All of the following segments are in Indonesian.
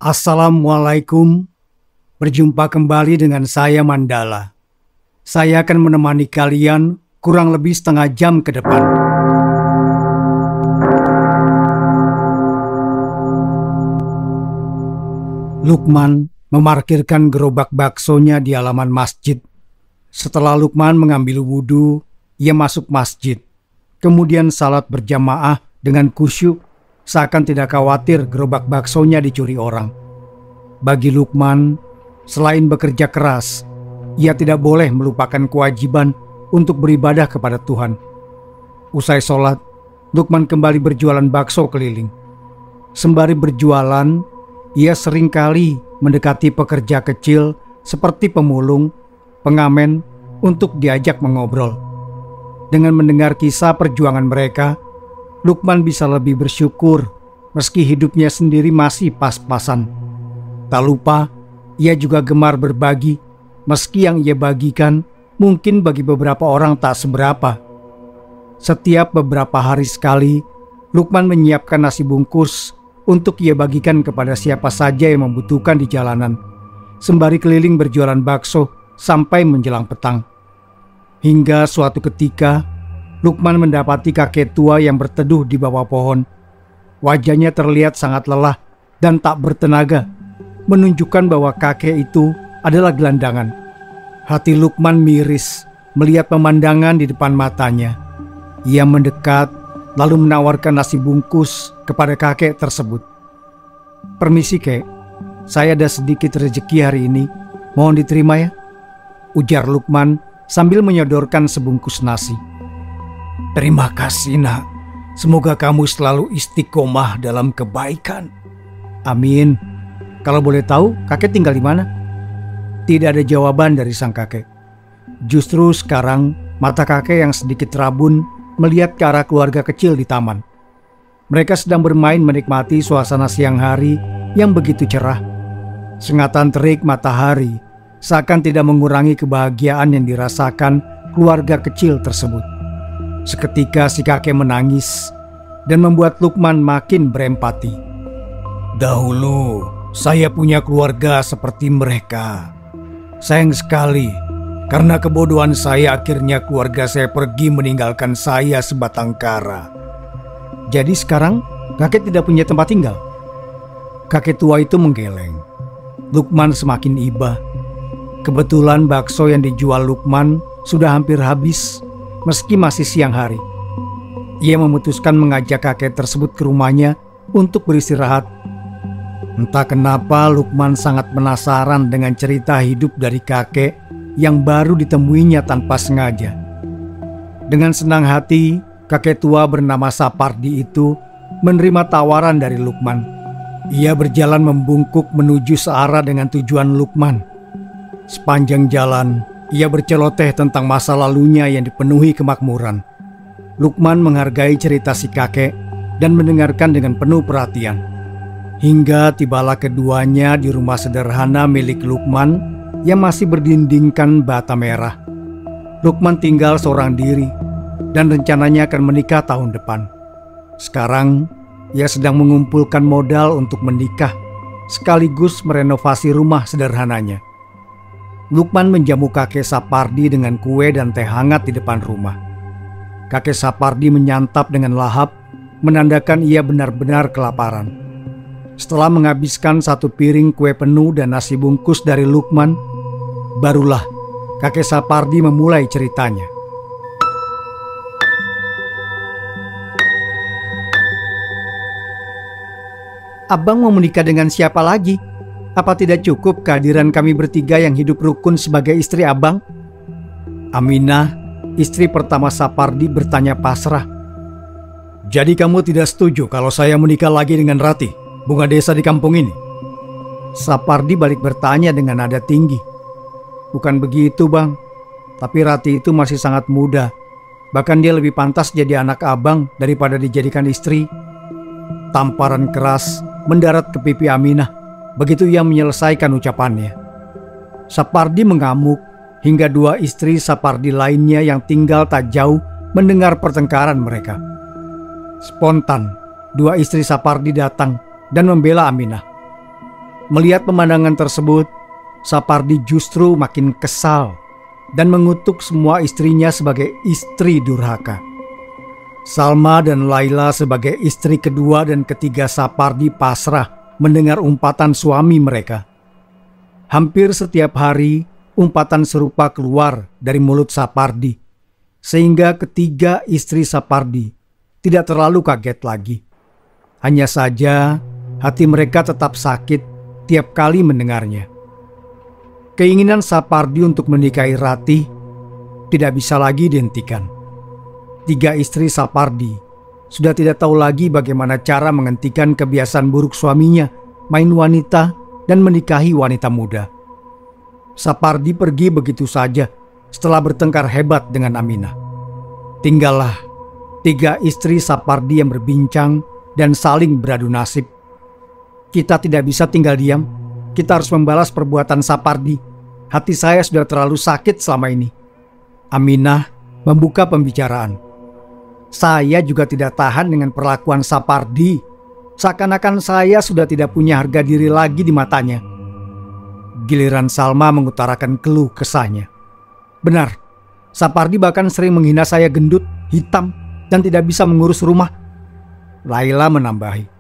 Assalamualaikum, berjumpa kembali dengan saya Mandala. Saya akan menemani kalian kurang lebih setengah jam ke depan. Lukman memarkirkan gerobak baksonya di halaman masjid. Setelah Lukman mengambil wudhu, ia masuk masjid. Kemudian salat berjamaah dengan khusyuk, seakan tidak khawatir gerobak baksonya dicuri orang. Bagi Lukman, selain bekerja keras, ia tidak boleh melupakan kewajiban untuk beribadah kepada Tuhan. Usai sholat, Lukman kembali berjualan bakso keliling. Sembari berjualan, ia seringkali mendekati pekerja kecil seperti pemulung, pengamen untuk diajak mengobrol. Dengan mendengar kisah perjuangan mereka, Lukman bisa lebih bersyukur meski hidupnya sendiri masih pas-pasan. Tak lupa, ia juga gemar berbagi, meski yang ia bagikan mungkin bagi beberapa orang tak seberapa. Setiap beberapa hari sekali, Lukman menyiapkan nasi bungkus untuk ia bagikan kepada siapa saja yang membutuhkan di jalanan, sembari keliling berjualan bakso sampai menjelang petang. Hingga suatu ketika, Lukman mendapati kakek tua yang berteduh di bawah pohon. Wajahnya terlihat sangat lelah dan tak bertenaga, menunjukkan bahwa kakek itu adalah gelandangan. Hati Lukman miris melihat pemandangan di depan matanya. Ia mendekat lalu menawarkan nasi bungkus kepada kakek tersebut. "Permisi kek, saya ada sedikit rezeki hari ini, mohon diterima ya," ujar Lukman sambil menyodorkan sebungkus nasi. "Terima kasih nak, semoga kamu selalu istiqomah dalam kebaikan." "Amin. Kalau boleh tahu, kakek tinggal di mana?" Tidak ada jawaban dari sang kakek. Justru sekarang mata kakek yang sedikit rabun melihat ke arah keluarga kecil di taman. Mereka sedang bermain menikmati suasana siang hari yang begitu cerah. Sengatan terik matahari seakan tidak mengurangi kebahagiaan yang dirasakan keluarga kecil tersebut. Seketika si kakek menangis dan membuat Lukman makin berempati. "Dahulu saya punya keluarga seperti mereka. Sayang sekali, karena kebodohan saya akhirnya keluarga saya pergi meninggalkan saya sebatang kara." "Jadi sekarang kakek tidak punya tempat tinggal?" Kakek tua itu menggeleng. Lukman semakin iba. Kebetulan bakso yang dijual Lukman sudah hampir habis meski masih siang hari. Ia memutuskan mengajak kakek tersebut ke rumahnya untuk beristirahat. Entah kenapa Lukman sangat penasaran dengan cerita hidup dari kakek yang baru ditemuinya tanpa sengaja. Dengan senang hati, kakek tua bernama Sapardi itu menerima tawaran dari Lukman. Ia berjalan membungkuk menuju searah dengan tujuan Lukman. Sepanjang jalan, ia berceloteh tentang masa lalunya yang dipenuhi kemakmuran. Lukman menghargai cerita si kakek dan mendengarkan dengan penuh perhatian. Hingga tibalah keduanya di rumah sederhana milik Lukman yang masih berdindingkan bata merah. Lukman tinggal seorang diri dan rencananya akan menikah tahun depan. Sekarang ia sedang mengumpulkan modal untuk menikah sekaligus merenovasi rumah sederhananya. Lukman menjamu kakek Sapardi dengan kue dan teh hangat di depan rumah. Kakek Sapardi menyantap dengan lahap, menandakan ia benar-benar kelaparan. Setelah menghabiskan satu piring kue penuh dan nasi bungkus dari Lukman, barulah kakek Sapardi memulai ceritanya. "Abang mau menikah dengan siapa lagi? Apa tidak cukup kehadiran kami bertiga yang hidup rukun sebagai istri abang?" Aminah, istri pertama Sapardi, bertanya pasrah. "Jadi kamu tidak setuju kalau saya menikah lagi dengan Rati, bunga desa di kampung ini?" Sapardi balik bertanya dengan nada tinggi. "Bukan begitu bang, tapi Rati itu masih sangat muda. Bahkan dia lebih pantas jadi anak abang daripada dijadikan istri." Tamparan keras mendarat ke pipi Aminah begitu ia menyelesaikan ucapannya. Sapardi mengamuk hingga dua istri Sapardi lainnya yang tinggal tak jauh mendengar pertengkaran mereka. Spontan, dua istri Sapardi datang dan membela Aminah. Melihat pemandangan tersebut, Sapardi justru makin kesal dan mengutuk semua istrinya sebagai istri durhaka. Salma dan Laila sebagai istri kedua dan ketiga Sapardi pasrah mendengar umpatan suami mereka. Hampir setiap hari umpatan serupa keluar dari mulut Sapardi, sehingga ketiga istri Sapardi tidak terlalu kaget lagi. Hanya saja hati mereka tetap sakit tiap kali mendengarnya. Keinginan Sapardi untuk menikahi Ratih tidak bisa lagi dihentikan. Tiga istri Sapardi sudah tidak tahu lagi bagaimana cara menghentikan kebiasaan buruk suaminya main wanita dan menikahi wanita muda. Sapardi pergi begitu saja setelah bertengkar hebat dengan Aminah. Tinggallah tiga istri Sapardi yang berbincang dan saling beradu nasib. Kita tidak bisa tinggal diam. Kita harus membalas perbuatan Sapardi. Hati saya sudah terlalu sakit selama ini. Aminah membuka pembicaraan. Saya juga tidak tahan dengan perlakuan Sapardi. Seakan-akan saya sudah tidak punya harga diri lagi di matanya. Giliran Salma mengutarakan keluh kesahnya. Benar, Sapardi bahkan sering menghina saya gendut, hitam, dan tidak bisa mengurus rumah. Laila menambahi,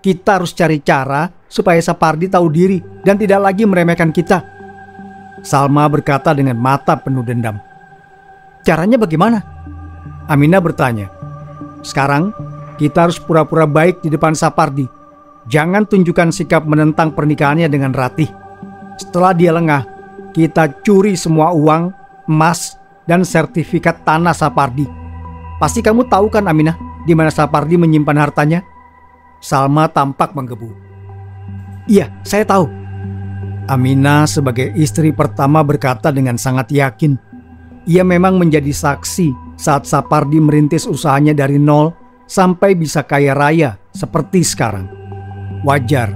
kita harus cari cara supaya Sapardi tahu diri dan tidak lagi meremehkan kita. Salma berkata dengan mata penuh dendam. Caranya bagaimana? Aminah bertanya. Sekarang kita harus pura-pura baik di depan Sapardi. Jangan tunjukkan sikap menentang pernikahannya dengan Ratih. Setelah dia lengah, kita curi semua uang, emas, dan sertifikat tanah Sapardi. Pasti kamu tahu kan Aminah, di mana Sapardi menyimpan hartanya? Salma tampak menggebu. Iya, saya tahu. Aminah sebagai istri pertama berkata dengan sangat yakin. Ia memang menjadi saksi saat Sapardi merintis usahanya dari nol sampai bisa kaya raya seperti sekarang. Wajar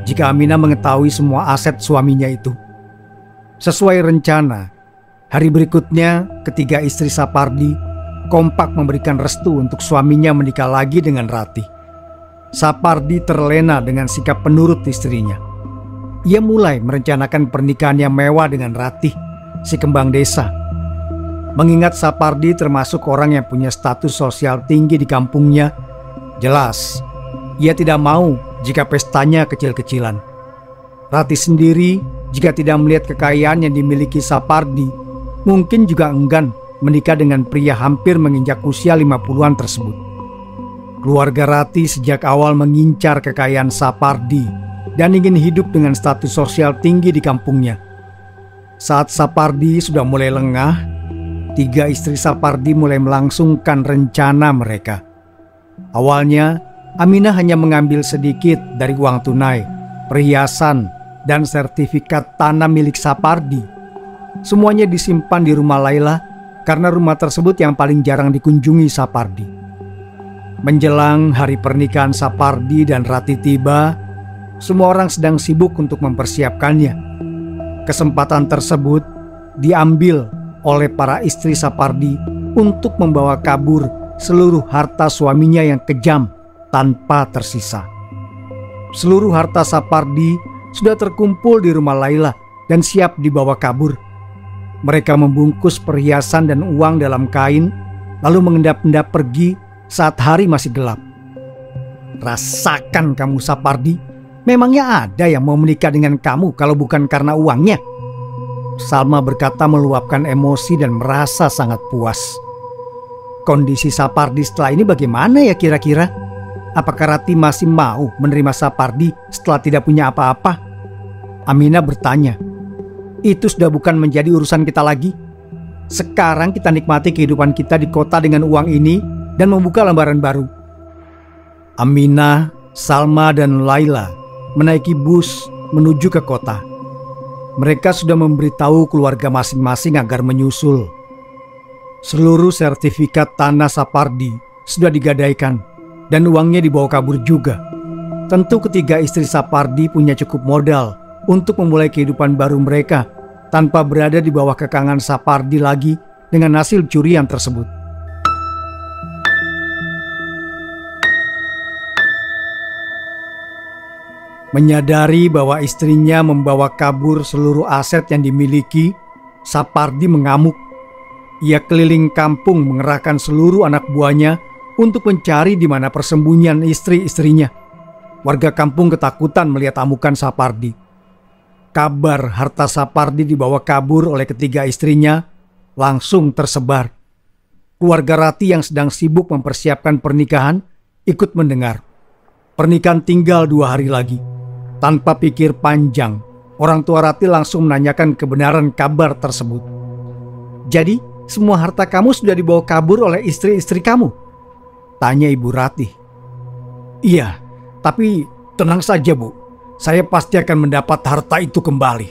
jika Aminah mengetahui semua aset suaminya itu. Sesuai rencana, hari berikutnya ketiga istri Sapardi kompak memberikan restu untuk suaminya menikah lagi dengan Ratih. Sapardi terlena dengan sikap penurut istrinya. Ia mulai merencanakan pernikahan yang mewah dengan Ratih, si kembang desa. Mengingat Sapardi termasuk orang yang punya status sosial tinggi di kampungnya, jelas ia tidak mau jika pestanya kecil-kecilan. Ratih sendiri jika tidak melihat kekayaan yang dimiliki Sapardi, mungkin juga enggan menikah dengan pria hampir menginjak usia 50-an tersebut. Keluarga Ratih sejak awal mengincar kekayaan Sapardi dan ingin hidup dengan status sosial tinggi di kampungnya. Saat Sapardi sudah mulai lengah, tiga istri Sapardi mulai melangsungkan rencana mereka. Awalnya, Aminah hanya mengambil sedikit dari uang tunai, perhiasan, dan sertifikat tanah milik Sapardi. Semuanya disimpan di rumah Laila karena rumah tersebut yang paling jarang dikunjungi Sapardi. Menjelang hari pernikahan Sapardi dan Ratih tiba, semua orang sedang sibuk untuk mempersiapkannya. Kesempatan tersebut diambil oleh para istri Sapardi untuk membawa kabur seluruh harta suaminya yang kejam tanpa tersisa. Seluruh harta Sapardi sudah terkumpul di rumah Laila dan siap dibawa kabur. Mereka membungkus perhiasan dan uang dalam kain, lalu mengendap-endap pergi saat hari masih gelap. Rasakan kamu Sapardi, memangnya ada yang mau menikah dengan kamu kalau bukan karena uangnya? Salma berkata meluapkan emosi dan merasa sangat puas. Kondisi Sapardi setelah ini bagaimana ya kira-kira? Apakah Ratih masih mau menerima Sapardi setelah tidak punya apa-apa? Aminah bertanya. Itu sudah bukan menjadi urusan kita lagi. Sekarang kita nikmati kehidupan kita di kota dengan uang ini dan membuka lembaran baru. Aminah, Salma, dan Laila menaiki bus menuju ke kota. Mereka sudah memberitahu keluarga masing-masing agar menyusul. Seluruh sertifikat tanah Sapardi sudah digadaikan dan uangnya dibawa kabur juga. Tentu ketiga istri Sapardi punya cukup modal untuk memulai kehidupan baru mereka tanpa berada di bawah kekangan Sapardi lagi dengan hasil curian tersebut. Menyadari bahwa istrinya membawa kabur seluruh aset yang dimiliki, Sapardi mengamuk. Ia keliling kampung mengerahkan seluruh anak buahnya untuk mencari di mana persembunyian istri-istrinya. Warga kampung ketakutan melihat amukan Sapardi. Kabar harta Sapardi dibawa kabur oleh ketiga istrinya langsung tersebar. Keluarga Rati yang sedang sibuk mempersiapkan pernikahan ikut mendengar. Pernikahan tinggal 2 hari lagi. Tanpa pikir panjang, orang tua Rati langsung menanyakan kebenaran kabar tersebut. "Jadi, semua harta kamu sudah dibawa kabur oleh istri-istri kamu?" tanya Ibu Rati. "Iya, tapi tenang saja, Bu. Saya pasti akan mendapat harta itu kembali,"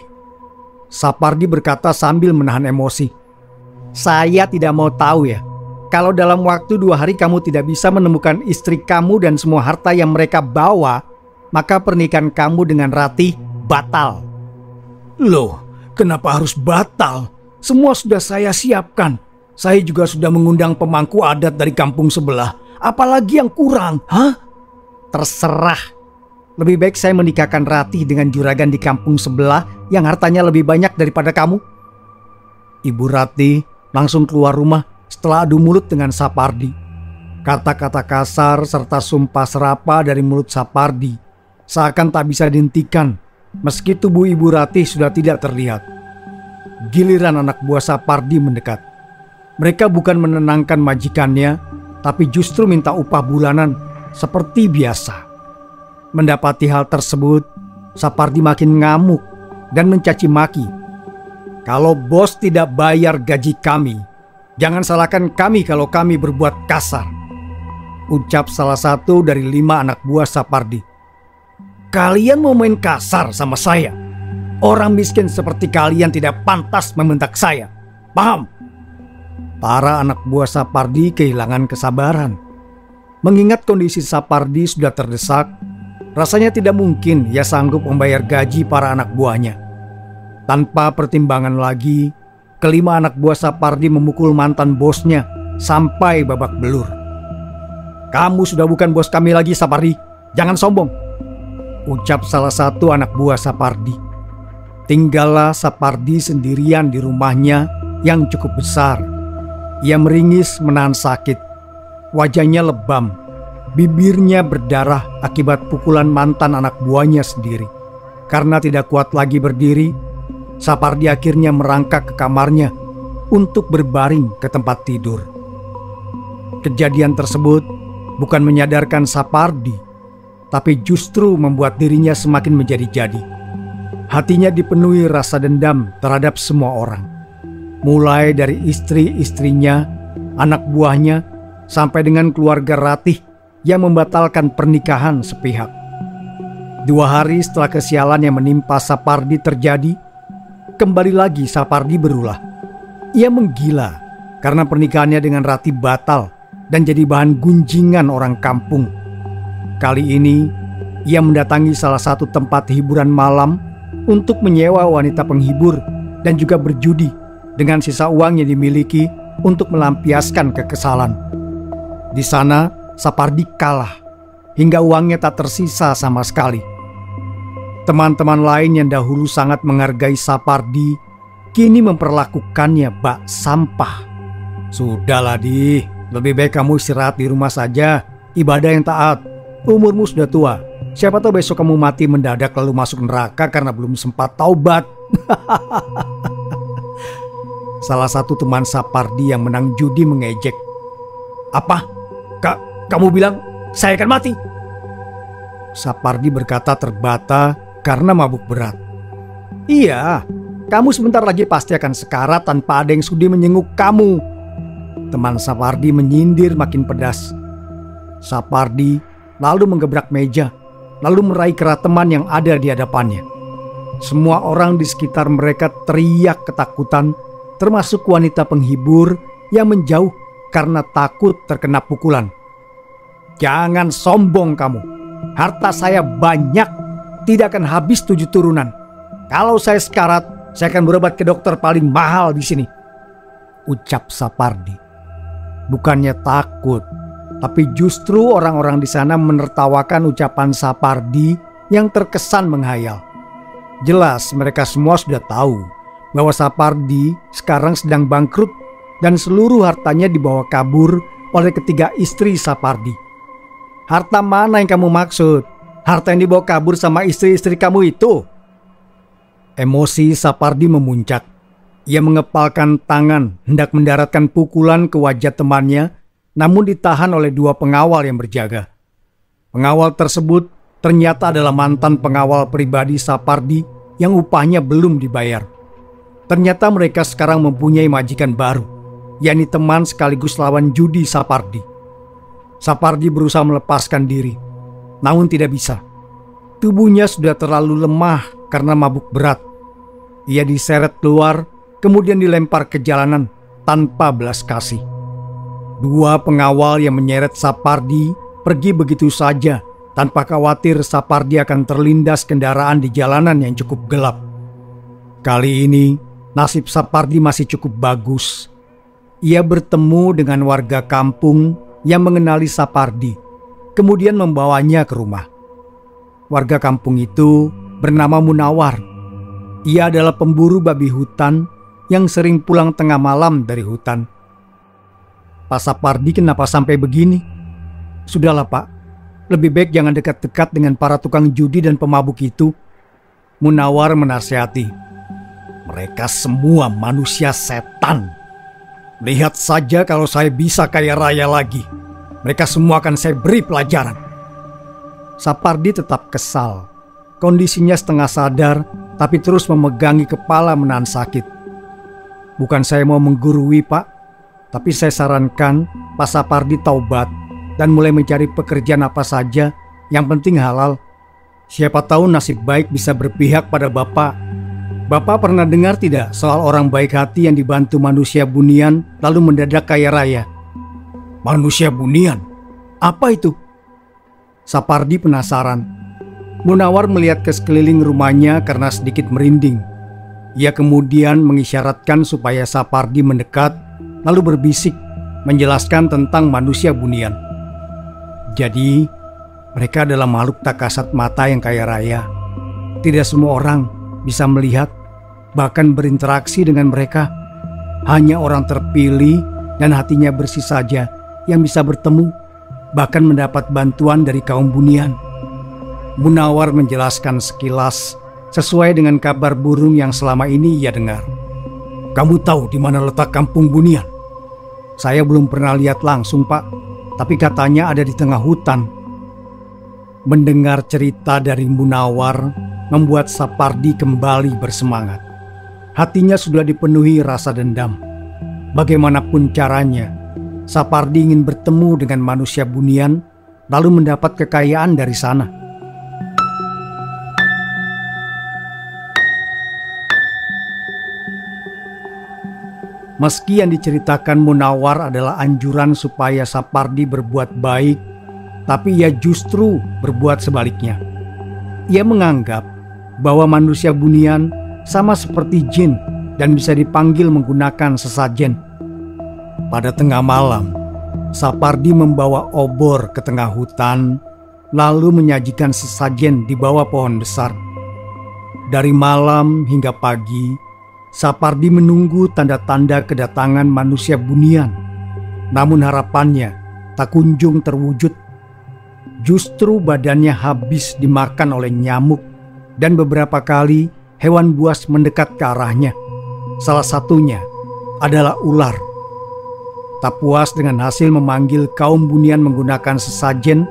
Sapardi berkata sambil menahan emosi. "Saya tidak mau tahu ya. Kalau dalam waktu 2 hari kamu tidak bisa menemukan istri kamu dan semua harta yang mereka bawa, maka pernikahan kamu dengan Rati batal." "Loh, kenapa harus batal? Semua sudah saya siapkan. Saya juga sudah mengundang pemangku adat dari kampung sebelah. Apalagi yang kurang, hah?" "Terserah. Lebih baik saya menikahkan Rati dengan juragan di kampung sebelah yang hartanya lebih banyak daripada kamu." Ibu Rati langsung keluar rumah setelah adu mulut dengan Sapardi. Kata-kata kasar serta sumpah serapa dari mulut Sapardi seakan tak bisa dihentikan meski tubuh Ibu Rati sudah tidak terlihat. Giliran anak buah Sapardi mendekat. Mereka bukan menenangkan majikannya, tapi justru minta upah bulanan seperti biasa. Mendapati hal tersebut, Sapardi makin ngamuk dan mencaci maki. "Kalau bos tidak bayar gaji kami, jangan salahkan kami kalau kami berbuat kasar," ucap salah satu dari 5 anak buah Sapardi. "Kalian mau main kasar sama saya? Orang miskin seperti kalian tidak pantas membentak saya. Paham?" Para anak buah Sapardi kehilangan kesabaran. Mengingat kondisi Sapardi sudah terdesak, rasanya tidak mungkin ia sanggup membayar gaji para anak buahnya. Tanpa pertimbangan lagi, kelima anak buah Sapardi memukul mantan bosnya sampai babak belur. "Kamu sudah bukan bos kami lagi, Sapardi. Jangan sombong," ucap salah satu anak buah Sapardi. Tinggallah Sapardi sendirian di rumahnya yang cukup besar. Ia meringis menahan sakit. Wajahnya lebam. Bibirnya berdarah akibat pukulan mantan anak buahnya sendiri. Karena tidak kuat lagi berdiri, Sapardi akhirnya merangkak ke kamarnya untuk berbaring ke tempat tidur. Kejadian tersebut bukan menyadarkan Sapardi, tapi justru membuat dirinya semakin menjadi-jadi. Hatinya dipenuhi rasa dendam terhadap semua orang. Mulai dari istri-istrinya, anak buahnya, sampai dengan keluarga Ratih yang membatalkan pernikahan sepihak. 2 hari setelah kesialan yang menimpa Sapardi terjadi, kembali lagi Sapardi berulah. Ia menggila karena pernikahannya dengan Rati batal dan jadi bahan gunjingan orang kampung. Kali ini, ia mendatangi salah satu tempat hiburan malam untuk menyewa wanita penghibur dan juga berjudi dengan sisa uang yang dimiliki untuk melampiaskan kekesalan. Di sana, Sapardi kalah hingga uangnya tak tersisa sama sekali. Teman-teman lain yang dahulu sangat menghargai Sapardi kini memperlakukannya bak sampah. "Sudahlah, Di, lebih baik kamu istirahat di rumah saja, ibadah yang taat. Umurmu sudah tua. Siapa tahu besok kamu mati mendadak lalu masuk neraka karena belum sempat taubat." Salah satu teman Sapardi yang menang judi mengejek. "Apa? Kamu bilang saya akan mati?" Sapardi berkata terbata karena mabuk berat. "Iya, kamu sebentar lagi pasti akan sekarat tanpa ada yang sudi menyenguk kamu." Teman Sapardi menyindir makin pedas. Sapardi lalu menggebrak meja, lalu meraih kerat teman yang ada di hadapannya. Semua orang di sekitar mereka teriak ketakutan, termasuk wanita penghibur yang menjauh karena takut terkena pukulan. "Jangan sombong kamu. Harta saya banyak, tidak akan habis 7 turunan. Kalau saya sekarat, saya akan berobat ke dokter paling mahal di sini," ucap Sapardi. Bukannya takut, tapi justru orang-orang di sana menertawakan ucapan Sapardi yang terkesan menghayal. Jelas mereka semua sudah tahu bahwa Sapardi sekarang sedang bangkrut dan seluruh hartanya dibawa kabur oleh ketiga istri Sapardi. Harta mana yang kamu maksud? Harta yang dibawa kabur sama istri-istri kamu itu? Emosi Sapardi memuncak. Ia mengepalkan tangan hendak mendaratkan pukulan ke wajah temannya, namun ditahan oleh dua pengawal yang berjaga. Pengawal tersebut ternyata adalah mantan pengawal pribadi Sapardi yang upahnya belum dibayar. Ternyata mereka sekarang mempunyai majikan baru, yakni teman sekaligus lawan judi Sapardi. Sapardi berusaha melepaskan diri, namun tidak bisa. Tubuhnya sudah terlalu lemah karena mabuk berat. Ia diseret keluar, kemudian dilempar ke jalanan tanpa belas kasih. Dua pengawal yang menyeret Sapardi pergi begitu saja tanpa khawatir Sapardi akan terlindas kendaraan di jalanan yang cukup gelap. Kali ini nasib Sapardi masih cukup bagus. Ia bertemu dengan warga kampung yang mengenali Sapardi, kemudian membawanya ke rumah. Warga kampung itu bernama Munawar. Ia adalah pemburu babi hutan yang sering pulang tengah malam dari hutan. Pak Sapardi kenapa sampai begini? Sudahlah Pak, lebih baik jangan dekat-dekat dengan para tukang judi dan pemabuk itu. Munawar menasihati. Mereka semua manusia setan. Lihat saja kalau saya bisa kaya raya lagi. Mereka semua akan saya beri pelajaran. Sapardi tetap kesal. Kondisinya setengah sadar, tapi terus memegangi kepala menahan sakit. Bukan saya mau menggurui Pak, tapi saya sarankan Pak Sapardi taubat dan mulai mencari pekerjaan apa saja, yang penting halal. Siapa tahu nasib baik bisa berpihak pada Bapak. Bapak pernah dengar tidak soal orang baik hati yang dibantu manusia bunian lalu mendadak kaya raya? Manusia bunian? Apa itu? Sapardi penasaran. Munawar melihat ke sekeliling rumahnya karena sedikit merinding. Ia kemudian mengisyaratkan supaya Sapardi mendekat, lalu berbisik menjelaskan tentang manusia bunian. Jadi, mereka adalah makhluk tak kasat mata yang kaya raya. Tidak semua orang bisa melihat, bahkan berinteraksi dengan mereka. Hanya orang terpilih dan hatinya bersih saja yang bisa bertemu, bahkan mendapat bantuan dari kaum bunian. Munawar menjelaskan sekilas sesuai dengan kabar burung yang selama ini ia dengar. Kamu tahu di mana letak kampung bunian? Saya belum pernah lihat langsung Pak, tapi katanya ada di tengah hutan. Mendengar cerita dari Munawar membuat Sapardi kembali bersemangat. Hatinya sudah dipenuhi rasa dendam. Bagaimanapun caranya, Sapardi ingin bertemu dengan manusia bunian lalu mendapat kekayaan dari sana. Meski yang diceritakan Munawar adalah anjuran supaya Sapardi berbuat baik, tapi ia justru berbuat sebaliknya. Ia menganggap bahwa manusia bunian sama seperti jin dan bisa dipanggil menggunakan sesajen. Pada tengah malam, Sapardi membawa obor ke tengah hutan, lalu menyajikan sesajen di bawah pohon besar. Dari malam hingga pagi, Sapardi menunggu tanda-tanda kedatangan manusia bunian. Namun harapannya tak kunjung terwujud. Justru badannya habis dimakan oleh nyamuk dan beberapa kali hewan buas mendekat ke arahnya. Salah satunya adalah ular. Tak puas dengan hasil memanggil kaum bunian menggunakan sesajen,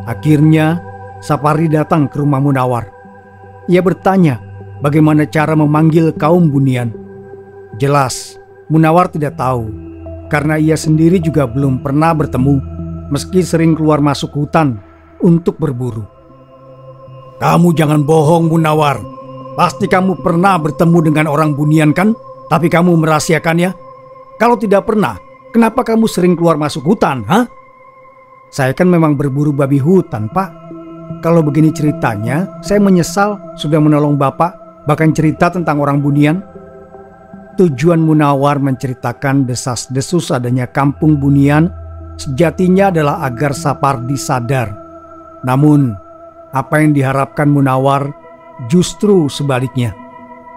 akhirnya Sapardi datang ke rumah Munawar. Ia bertanya bagaimana cara memanggil kaum bunian. Jelas, Munawar tidak tahu, karena ia sendiri juga belum pernah bertemu, meski sering keluar masuk hutan untuk berburu. Kamu jangan bohong Munawar. Pasti kamu pernah bertemu dengan orang bunian kan? Tapi kamu merahasiakannya? Kalau tidak pernah, kenapa kamu sering keluar masuk hutan, ha? Saya kan memang berburu babi hutan, Pak. Kalau begini ceritanya, saya menyesal sudah menolong Bapak, bahkan cerita tentang orang bunian. Tujuan Munawar menceritakan desas-desus adanya kampung bunian sejatinya adalah agar Sapardi sadar. Namun, Apa yang diharapkan Munawar justru sebaliknya.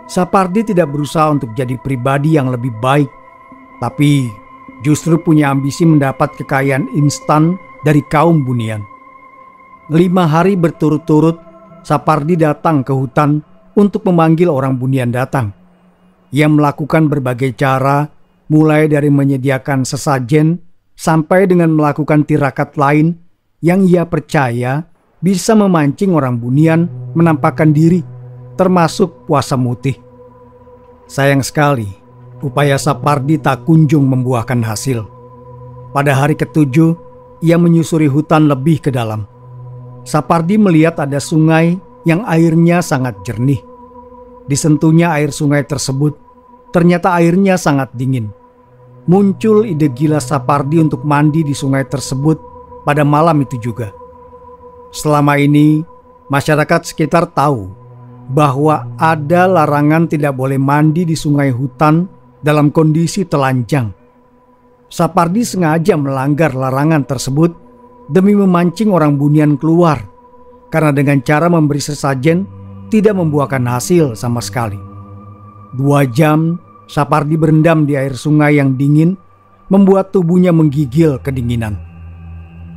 Sapardi tidak berusaha untuk jadi pribadi yang lebih baik, tapi justru punya ambisi mendapat kekayaan instan dari kaum bunian. 5 hari berturut-turut Sapardi datang ke hutan untuk memanggil orang bunian datang. Ia melakukan berbagai cara, mulai dari menyediakan sesajen sampai dengan melakukan tirakat lain yang ia percaya bisa memancing orang bunian menampakkan diri, termasuk puasa mutih. Sayang sekali, upaya Sapardi tak kunjung membuahkan hasil. Pada hari ke-7, ia menyusuri hutan lebih ke dalam. Sapardi melihat ada sungai yang airnya sangat jernih. Disentuhnya air sungai tersebut, ternyata airnya sangat dingin. Muncul ide gila Sapardi untuk mandi di sungai tersebut pada malam itu juga. Selama ini, masyarakat sekitar tahu bahwa ada larangan tidak boleh mandi di sungai hutan dalam kondisi telanjang. Sapardi sengaja melanggar larangan tersebut demi memancing orang bunian keluar, karena dengan cara memberi sesajen tidak membuahkan hasil sama sekali. 2 jam Sapardi berendam di air sungai yang dingin, membuat tubuhnya menggigil kedinginan.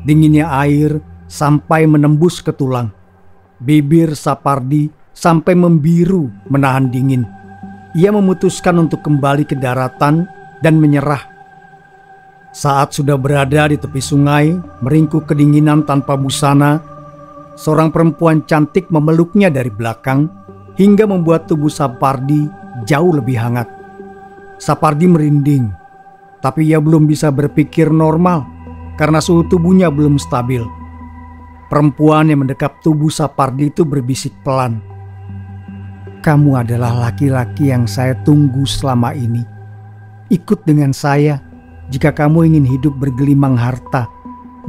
Dinginnya air sampai menembus ke tulang. Bibir Sapardi sampai membiru menahan dingin. Ia memutuskan untuk kembali ke daratan dan menyerah. Saat sudah berada di tepi sungai, meringkuk kedinginan tanpa busana, seorang perempuan cantik memeluknya dari belakang hingga membuat tubuh Sapardi jauh lebih hangat. Sapardi merinding, tapi ia belum bisa berpikir normal karena suhu tubuhnya belum stabil. Perempuan yang mendekap tubuh Sapardi itu berbisik pelan. "Kamu adalah laki-laki yang saya tunggu selama ini. Ikut dengan saya jika kamu ingin hidup bergelimang harta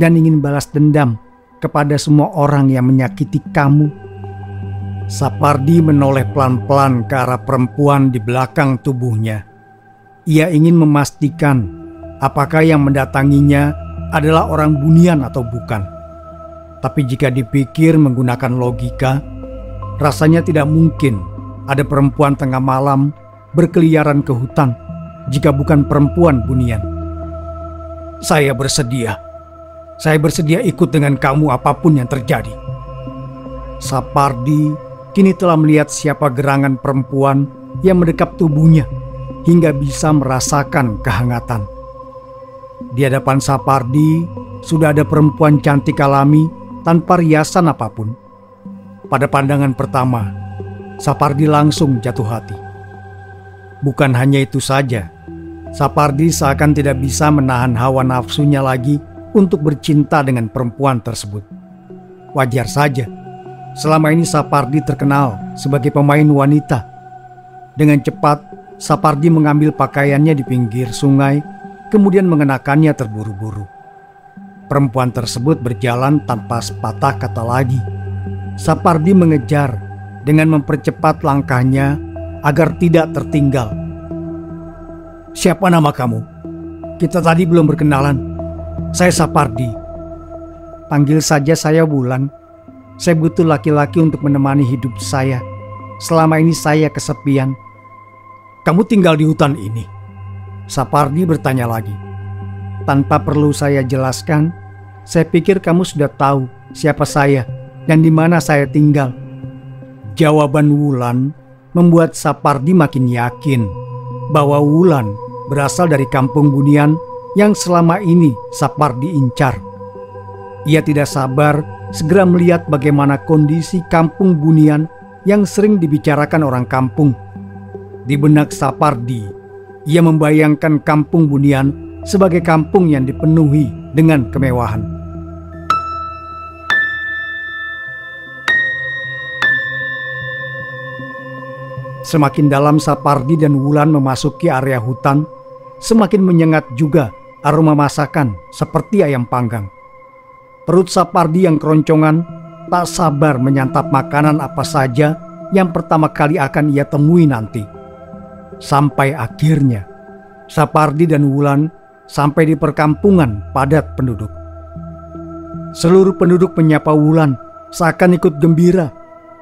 dan ingin balas dendam kepada semua orang yang menyakiti kamu." Sapardi menoleh pelan-pelan ke arah perempuan di belakang tubuhnya. Ia ingin memastikan apakah yang mendatanginya adalah orang bunian atau bukan. Tapi jika dipikir menggunakan logika, rasanya tidak mungkin ada perempuan tengah malam berkeliaran ke hutan jika bukan perempuan bunian. Saya bersedia ikut dengan kamu apapun yang terjadi." Sapardi kini telah melihat siapa gerangan perempuan yang mendekap tubuhnya hingga bisa merasakan kehangatan. Di hadapan Sapardi sudah ada perempuan cantik alami tanpa riasan apapun. Pada pandangan pertama, Sapardi langsung jatuh hati. Bukan hanya itu saja, Sapardi seakan tidak bisa menahan hawa nafsunya lagi untuk bercinta dengan perempuan tersebut. Wajar saja, selama ini Sapardi terkenal sebagai pemain wanita. Dengan cepat, Sapardi mengambil pakaiannya di pinggir sungai, kemudian mengenakannya terburu-buru. Perempuan tersebut berjalan tanpa sepatah kata lagi. Sapardi mengejar dengan mempercepat langkahnya agar tidak tertinggal. "Siapa nama kamu? Kita tadi belum berkenalan." "Saya Sapardi." "Panggil saja saya Wulan. Saya butuh laki-laki untuk menemani hidup saya. Selama ini saya kesepian." "Kamu tinggal di hutan ini?" Sapardi bertanya lagi. "Tanpa perlu saya jelaskan, saya pikir kamu sudah tahu siapa saya dan di mana saya tinggal." Jawaban Wulan membuat Sapardi makin yakin bahwa Wulan berasal dari kampung bunian yang selama ini Sapardi incar. Ia tidak sabar segera melihat bagaimana kondisi kampung bunian yang sering dibicarakan orang kampung. Di benak Sapardi, ia membayangkan kampung bunian sebagai kampung yang dipenuhi dengan kemewahan. Semakin dalam Sapardi dan Wulan memasuki area hutan, semakin menyengat juga aroma masakan seperti ayam panggang. Perut Sapardi yang keroncongan tak sabar menyantap makanan apa saja yang pertama kali akan ia temui nanti. Sampai akhirnya Sapardi dan Wulan sampai di perkampungan padat penduduk. Seluruh penduduk menyapa Wulan seakan ikut gembira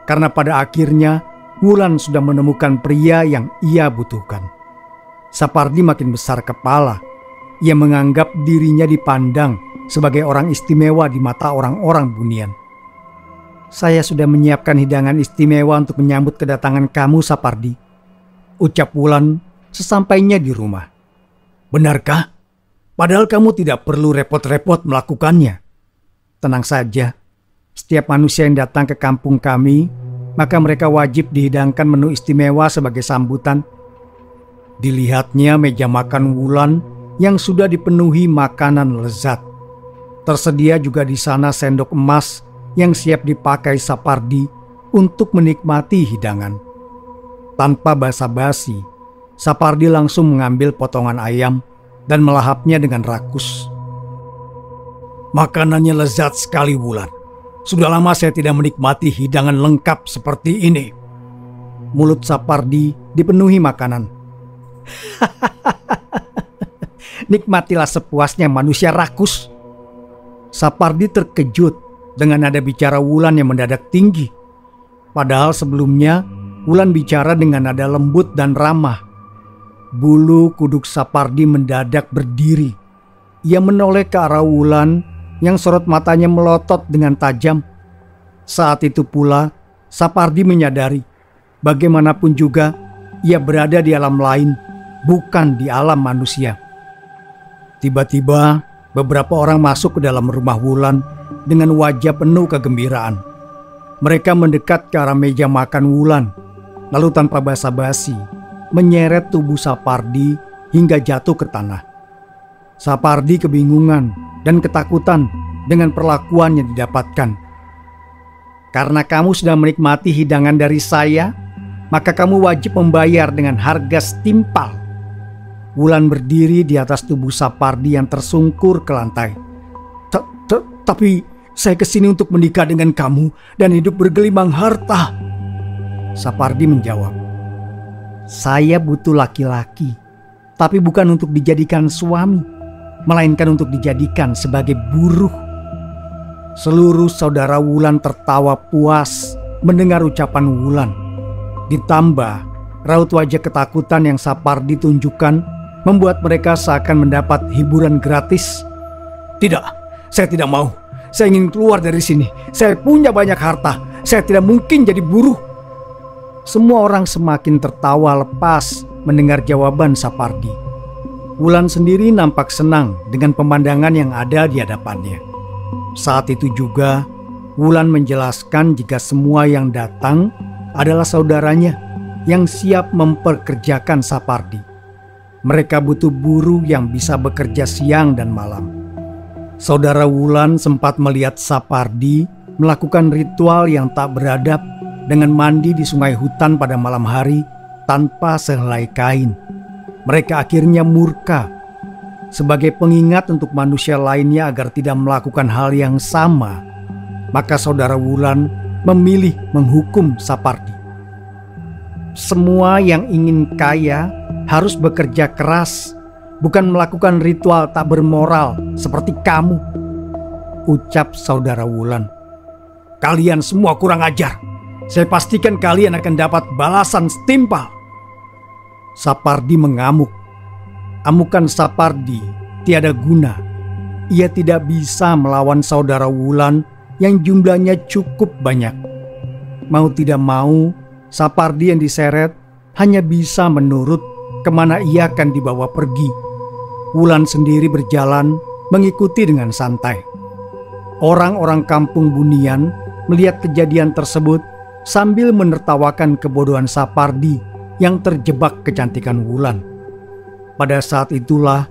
karena pada akhirnya Wulan sudah menemukan pria yang ia butuhkan. Sapardi makin besar kepala. Ia menganggap dirinya dipandang sebagai orang istimewa di mata orang-orang Bunian. "Saya sudah menyiapkan hidangan istimewa untuk menyambut kedatangan kamu, Sapardi," ucap Wulan sesampainya di rumah. "Benarkah? Padahal kamu tidak perlu repot-repot melakukannya." "Tenang saja, setiap manusia yang datang ke kampung kami, maka mereka wajib dihidangkan menu istimewa sebagai sambutan." Dilihatnya meja makan Wulan yang sudah dipenuhi makanan lezat. Tersedia juga di sana sendok emas yang siap dipakai Sapardi untuk menikmati hidangan. Tanpa basa-basi, Sapardi langsung mengambil potongan ayam dan melahapnya dengan rakus. "Makanannya lezat sekali, Wulan. Sudah lama saya tidak menikmati hidangan lengkap seperti ini." Mulut Sapardi dipenuhi makanan. "Nikmatilah sepuasnya, manusia rakus." Sapardi terkejut dengan nada bicara Wulan yang mendadak tinggi. Padahal sebelumnya Wulan bicara dengan nada lembut dan ramah. Bulu kuduk Sapardi mendadak berdiri. Ia menoleh ke arah Wulan yang sorot matanya melotot dengan tajam. Saat itu pula Sapardi menyadari bagaimanapun juga ia berada di alam lain, bukan di alam manusia. Tiba-tiba beberapa orang masuk ke dalam rumah Wulan dengan wajah penuh kegembiraan. Mereka mendekat ke arah meja makan Wulan, lalu tanpa basa-basi menyeret tubuh Sapardi hingga jatuh ke tanah. Sapardi kebingungan dan ketakutan dengan perlakuan yang didapatkan. "Karena kamu sudah menikmati hidangan dari saya, maka kamu wajib membayar dengan harga setimpal." Wulan berdiri di atas tubuh Sapardi yang tersungkur ke lantai. Tapi saya kesini untuk menikah dengan kamu dan hidup bergelimang harta." Sapardi menjawab, "Saya butuh laki-laki, tapi bukan untuk dijadikan suami, melainkan untuk dijadikan sebagai buruh." Seluruh saudara Wulan tertawa puas mendengar ucapan Wulan. Ditambah raut wajah ketakutan yang Sapardi tunjukkan membuat mereka seakan mendapat hiburan gratis. "Tidak, saya tidak mau. Saya ingin keluar dari sini. Saya punya banyak harta. Saya tidak mungkin jadi buruh." Semua orang semakin tertawa lepas mendengar jawaban Sapardi. Wulan sendiri nampak senang dengan pemandangan yang ada di hadapannya. Saat itu juga Wulan menjelaskan jika semua yang datang adalah saudaranya yang siap memperkerjakan Sapardi. Mereka butuh buruh yang bisa bekerja siang dan malam. Saudara Wulan sempat melihat Sapardi melakukan ritual yang tak beradab dengan mandi di sungai hutan pada malam hari tanpa sehelai kain. Mereka akhirnya murka. Sebagai pengingat untuk manusia lainnya agar tidak melakukan hal yang sama, maka saudara Wulan memilih menghukum Sapardi. "Semua yang ingin kaya harus bekerja keras, bukan melakukan ritual tak bermoral seperti kamu," ucap saudara Wulan. "Kalian semua kurang ajar. Saya pastikan kalian akan dapat balasan setimpal." Sapardi mengamuk. Amukan Sapardi tiada guna. Ia tidak bisa melawan saudara Wulan yang jumlahnya cukup banyak. Mau tidak mau, Sapardi yang diseret hanya bisa menurut kemana ia akan dibawa pergi. Wulan sendiri berjalan mengikuti dengan santai. Orang-orang kampung Bunian melihat kejadian tersebut sambil menertawakan kebodohan Sapardi yang terjebak kecantikan Wulan. Pada saat itulah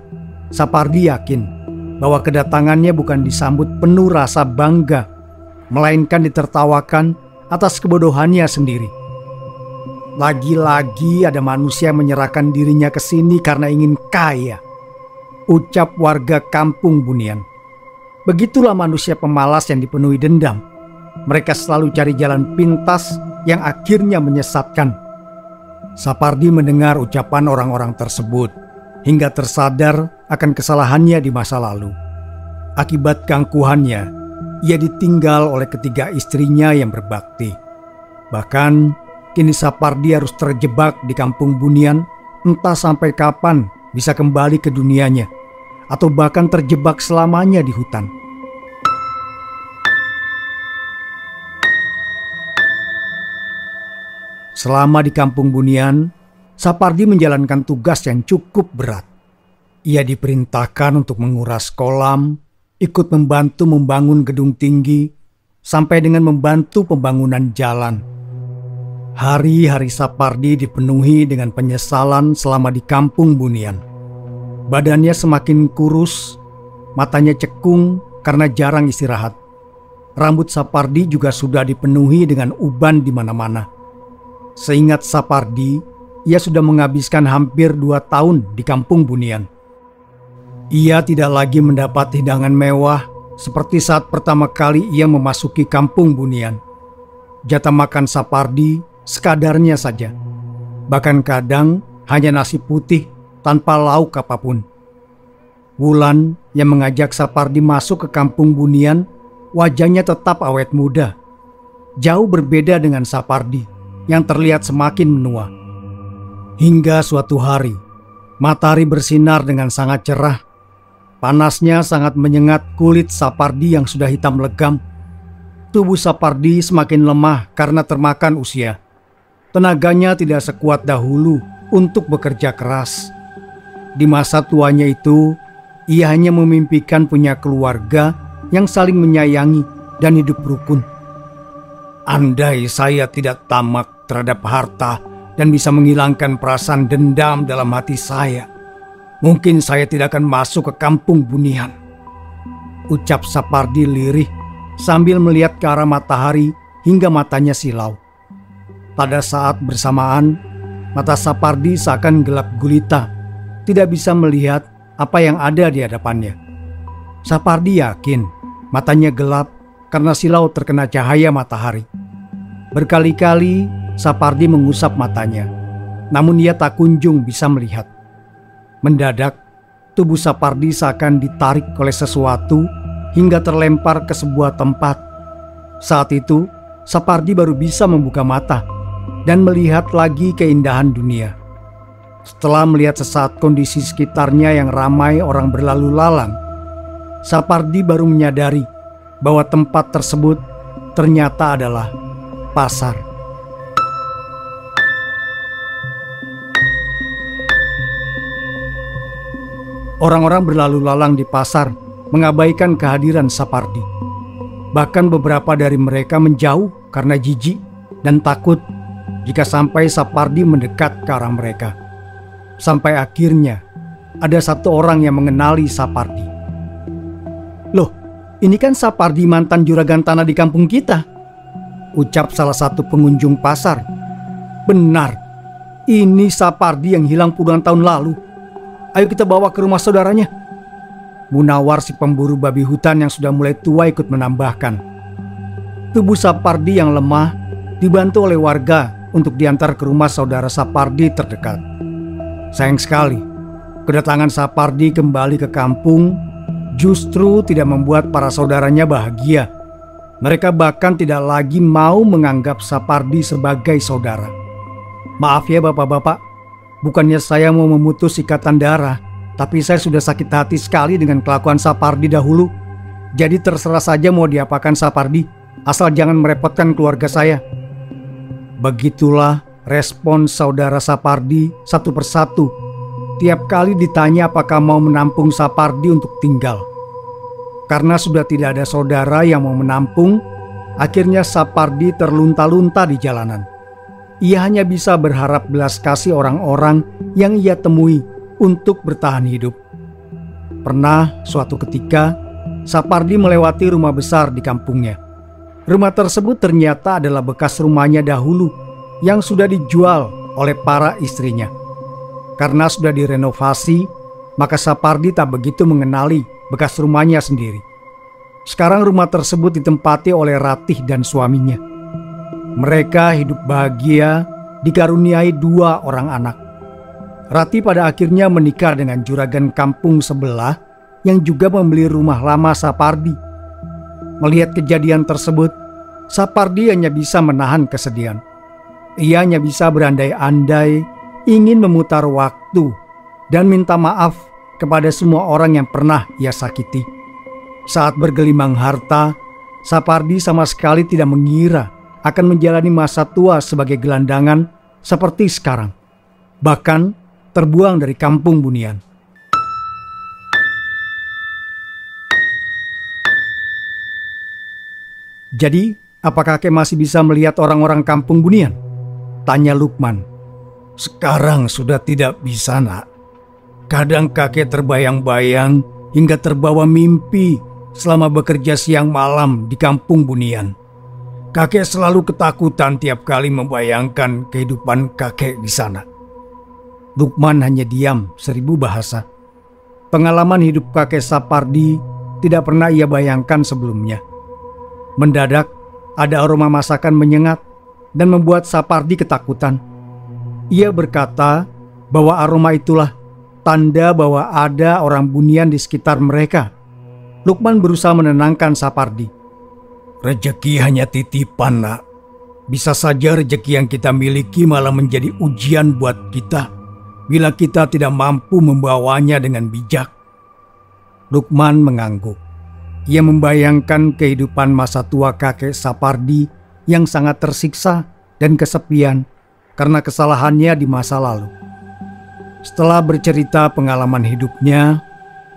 Sapardi yakin bahwa kedatangannya bukan disambut penuh rasa bangga, melainkan ditertawakan atas kebodohannya sendiri. "Lagi-lagi ada manusia yang menyerahkan dirinya ke sini karena ingin kaya," ucap warga kampung Bunian. Begitulah manusia pemalas yang dipenuhi dendam. Mereka selalu cari jalan pintas yang akhirnya menyesatkan. Sapardi mendengar ucapan orang-orang tersebut hingga tersadar akan kesalahannya di masa lalu. Akibat keangkuhannya, ia ditinggal oleh ketiga istrinya yang berbakti. Bahkan kini Sapardi harus terjebak di kampung Bunian, entah sampai kapan bisa kembali ke dunianya, atau bahkan terjebak selamanya di hutan. Selama di kampung Bunian, Sapardi menjalankan tugas yang cukup berat. Ia diperintahkan untuk menguras kolam, ikut membantu membangun gedung tinggi, sampai dengan membantu pembangunan jalan. Hari-hari Sapardi dipenuhi dengan penyesalan selama di kampung Bunian. Badannya semakin kurus, matanya cekung karena jarang istirahat. Rambut Sapardi juga sudah dipenuhi dengan uban di mana-mana. Seingat Sapardi, ia sudah menghabiskan hampir 2 tahun di kampung Bunian. Ia tidak lagi mendapat hidangan mewah seperti saat pertama kali ia memasuki kampung Bunian. Jatah makan Sapardi sekadarnya saja. Bahkan kadang hanya nasi putih tanpa lauk apapun. Wulan yang mengajak Sapardi masuk ke kampung Bunian, wajahnya tetap awet muda. Jauh berbeda dengan Sapardi yang terlihat semakin menua. Hingga suatu hari, matahari bersinar dengan sangat cerah. Panasnya sangat menyengat kulit Sapardi yang sudah hitam legam. Tubuh Sapardi semakin lemah karena termakan usia. Tenaganya tidak sekuat dahulu untuk bekerja keras. Di masa tuanya itu, ia hanya memimpikan punya keluarga yang saling menyayangi dan hidup rukun. Andai saya tidak tamak terhadap harta dan bisa menghilangkan perasaan dendam dalam hati saya, mungkin saya tidak akan masuk ke kampung Bunian. Ucap Sapardi lirih sambil melihat ke arah matahari hingga matanya silau. Pada saat bersamaan, mata Sapardi seakan gelap gulita, tidak bisa melihat apa yang ada di hadapannya. Sapardi yakin matanya gelap karena silau terkena cahaya matahari. Berkali-kali Sapardi mengusap matanya, namun ia tak kunjung bisa melihat. Mendadak, tubuh Sapardi seakan ditarik oleh sesuatu hingga terlempar ke sebuah tempat. Saat itu, Sapardi baru bisa membuka mata dan melihat lagi keindahan dunia. Setelah melihat sesaat kondisi sekitarnya yang ramai orang berlalu lalang, Sapardi baru menyadari bahwa tempat tersebut ternyata adalah pasar. Orang-orang berlalu lalang di pasar mengabaikan kehadiran Sapardi. Bahkan beberapa dari mereka menjauh karena jijik dan takut jika sampai Sapardi mendekat ke arah mereka. Sampai akhirnya ada satu orang yang mengenali Sapardi. "Loh, ini kan Sapardi mantan juragan tanah di kampung kita," ucap salah satu pengunjung pasar. "Benar, ini Sapardi yang hilang puluhan tahun lalu. Ayo kita bawa ke rumah saudaranya." Munawar, si pemburu babi hutan yang sudah mulai tua, ikut menambahkan. Tubuh Sapardi yang lemah dibantu oleh warga untuk diantar ke rumah saudara Sapardi terdekat. Sayang sekali, kedatangan Sapardi kembali ke kampung justru tidak membuat para saudaranya bahagia. Mereka bahkan tidak lagi mau menganggap Sapardi sebagai saudara. "Maaf ya bapak-bapak, bukannya saya mau memutus ikatan darah, tapi saya sudah sakit hati sekali dengan kelakuan Sapardi dahulu. Jadi terserah saja mau diapakan Sapardi, asal jangan merepotkan keluarga saya." Begitulah respon saudara Sapardi satu persatu tiap kali ditanya apakah mau menampung Sapardi untuk tinggal. Karena sudah tidak ada saudara yang mau menampung, akhirnya Sapardi terlunta-lunta di jalanan. Ia hanya bisa berharap belas kasih orang-orang yang ia temui untuk bertahan hidup. Pernah suatu ketika, Sapardi melewati rumah besar di kampungnya. Rumah tersebut ternyata adalah bekas rumahnya dahulu yang sudah dijual oleh para istrinya. Karena sudah direnovasi, maka Sapardi tak begitu mengenali bekas rumahnya sendiri. Sekarang rumah tersebut ditempati oleh Ratih dan suaminya. Mereka hidup bahagia, dikaruniai 2 orang anak. Ratih pada akhirnya menikah dengan juragan kampung sebelah yang juga membeli rumah lama Sapardi. Melihat kejadian tersebut, Sapardi hanya bisa menahan kesedihan. Ia hanya bisa berandai-andai ingin memutar waktu dan minta maaf kepada semua orang yang pernah ia sakiti. Saat bergelimang harta, Sapardi sama sekali tidak mengira akan menjalani masa tua sebagai gelandangan seperti sekarang. Bahkan terbuang dari kampung Bunian. Jadi, apakah kakek masih bisa melihat orang-orang kampung Bunian? Tanya Lukman. Sekarang sudah tidak bisa, nak. Kadang kakek terbayang-bayang hingga terbawa mimpi selama bekerja siang malam di kampung Bunian. Kakek selalu ketakutan tiap kali membayangkan kehidupan kakek di sana. Lukman hanya diam 1000 bahasa. Pengalaman hidup kakek Sapardi tidak pernah ia bayangkan sebelumnya. Mendadak ada aroma masakan menyengat dan membuat Sapardi ketakutan. Ia berkata bahwa aroma itulah tanda bahwa ada orang Bunian di sekitar mereka. Lukman berusaha menenangkan Sapardi. Rezeki hanya titipan, nak. Bisa saja rezeki yang kita miliki malah menjadi ujian buat kita bila kita tidak mampu membawanya dengan bijak. Lukman mengangguk. Ia membayangkan kehidupan masa tua kakek Sapardi yang sangat tersiksa dan kesepian karena kesalahannya di masa lalu. Setelah bercerita pengalaman hidupnya,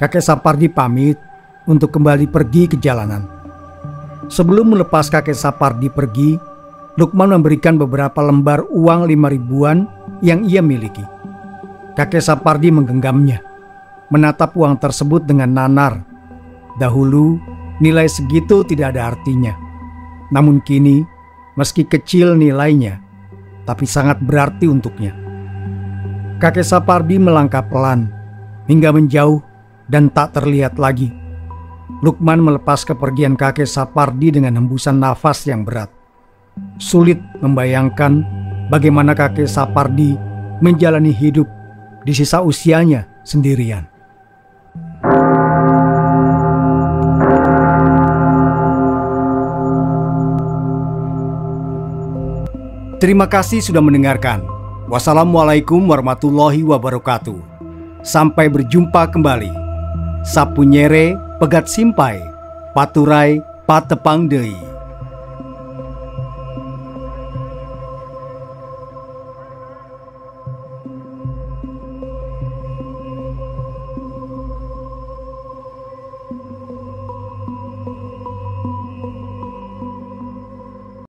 kakek Sapardi pamit untuk kembali pergi ke jalanan. Sebelum melepas kakek Sapardi pergi, Lukman memberikan beberapa lembar uang 5.000-an yang ia miliki. Kakek Sapardi menggenggamnya, menatap uang tersebut dengan nanar. Dahulu, nilai segitu tidak ada artinya. Namun kini, meski kecil nilainya, tapi sangat berarti untuknya. Kakek Sapardi melangkah pelan, hingga menjauh dan tak terlihat lagi. Lukman melepas kepergian kakek Sapardi dengan hembusan nafas yang berat. Sulit membayangkan bagaimana kakek Sapardi menjalani hidup di sisa usianya sendirian. Terima kasih sudah mendengarkan. Wassalamualaikum warahmatullahi wabarakatuh. Sampai berjumpa kembali. Sapunyere pegat simpai, paturai patepang deui.